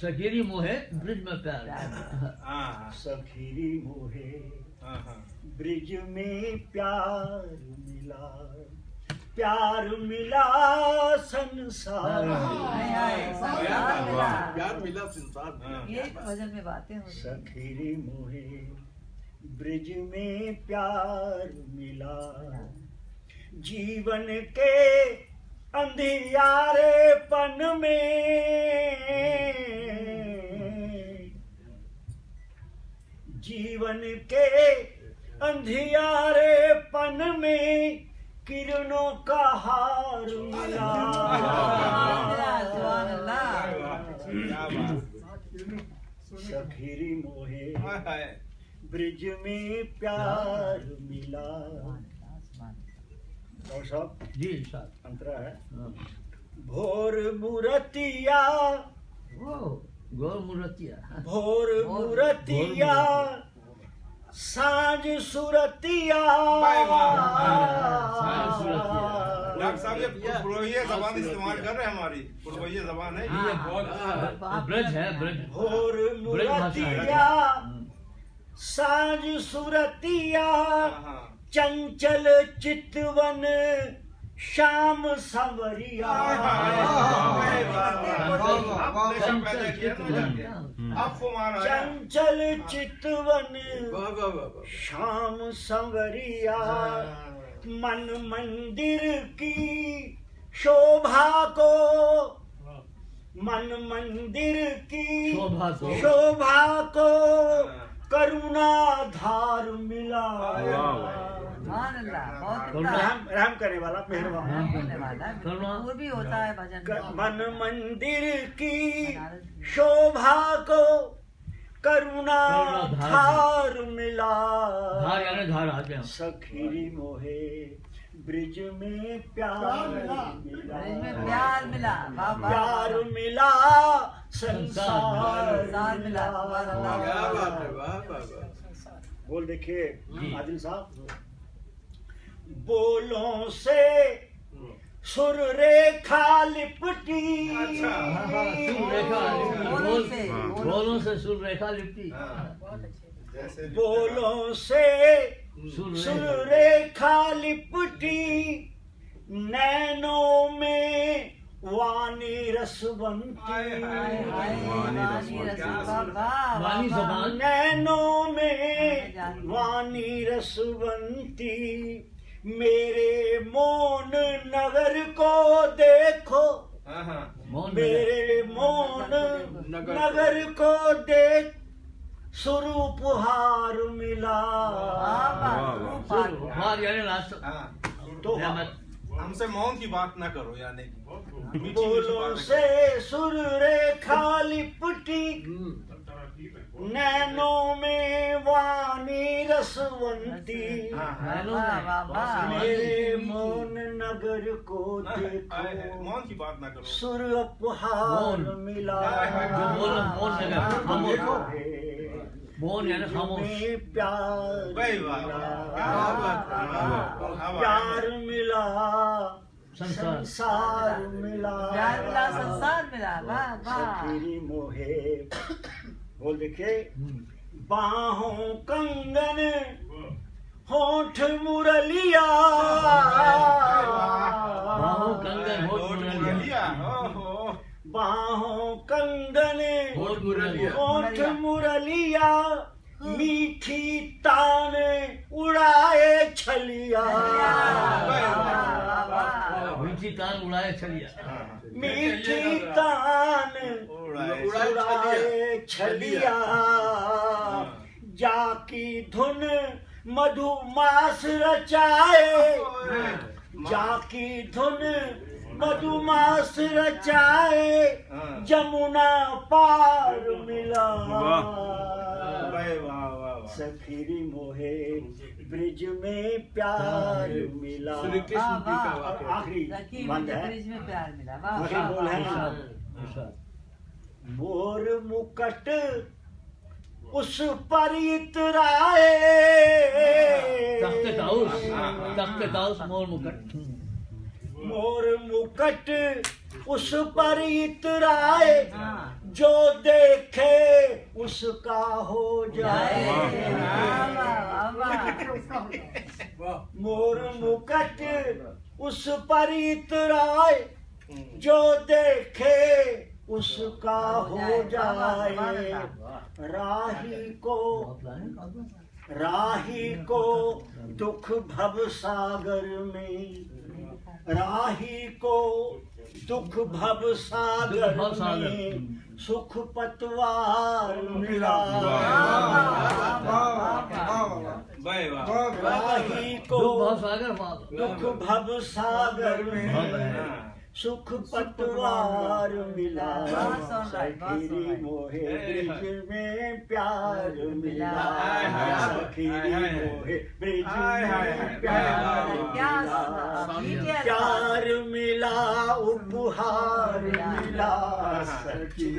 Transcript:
सखीरी मोहे ब्रिज में प्यार। सखीरी मोहे ब्रिज में प्यार मिला संसार। प्यार मिला संसार। ये भजन में बातें हो। सखीरी मोहे ब्रिज में प्यार मिला, जीवन के अंधियारेपन में, जीवन के अंधियारेपन में किरणों का हार मिला। सखीरी मोहे ब्रिज में प्यार मिला। और सब जी साहब अंतरा है। भोर मुरतिया, गोर मुरतिया, भोर मुरतिया, सांझ सुरतिया। डॉक्टर साहब ये पूर्वोत्तर जबान इस्तेमाल कर रहे हैं, हमारी पूर्वोत्तर जबान है ये। ब्रज है, ब्रज। भोर मुरतिया, सांझ सुरतिया, चंचल चितवन श्याम संवरिया। चंचल चितवन श्याम संवरिया, मन मंदिर की शोभा को, मन मंदिर की शोभा को करुणा धार मिला। राम करने वाला मेहरबान वो भी होता है भजन। मन मंदिर की शोभा को करुणा धार मिला। धार यानी धार आते हैं। सखीरी मोहे ब्रिज में प्यार मिला, ब्रिज में प्यार मिला, प्यार मिला संसार मिला। बोल देखिए आदिल साहब। बोलों से सुर रेखा लिपटी, बोलों से सुर रेखा लिपटी, बोलों से सुर रेखा लिपटी, नैनों में वाणी रसवंती, नैनों में वाणी रसवंती। मेरे मोन नगर को देखो, मेरे मोन नगर को देख, स्वरूपहार मिला। तो हमसे मौन की बात ना करो, यानी बोलों से सुर रेखा लिपटी, नैनों में वाणी रसवंती। मेरे मौन नगर को देखो, मौन की बात ना करो, सुर उपहार मिला। मौन यानी खामोश। प्यार मिला संसार मिला, प्यार मिला संसार मिला। सखीरी मोहे। बोल देखिए। बाहों कंगन होठ मुरलिया, बाहों कंगन होठ मुरलिया, बाहों कंगन होठ मुरलिया, मीठी तान उड़ाए छलिया, मीठी तान उड़ाए छलिया, मीठी तान उड़ाए छलिया। जाकी धुन मधुमास रचाए, जाकी धुन मधुमास रचाए, जमुना पार मिला। सखीरी मोहे ब्रिज में प्यार मिला। आखिरी बंद है, ब्रिज में प्यार मिला। बोल है मोर मुकट उस पर इतराए, तख्ते ताउस मोर मुकट, मोर मुकट उस पर इतराए, हाँ। जो देखे उसका हो जाए। मोर मुकुट उस पर इतराए, जो देखे उसका हो जाए। राही को दुख भव सागर में, राही को दुख भव सागर में सुख पतवार मिला। राही को दुख भव सागर में सुख पतवार मिला। सखीरी मोहे ब्रिज में प्यार मिला। सखीरी मोहे ब्रिज में प्यार मिला। प्यार मिला, उपहार मिला। सखी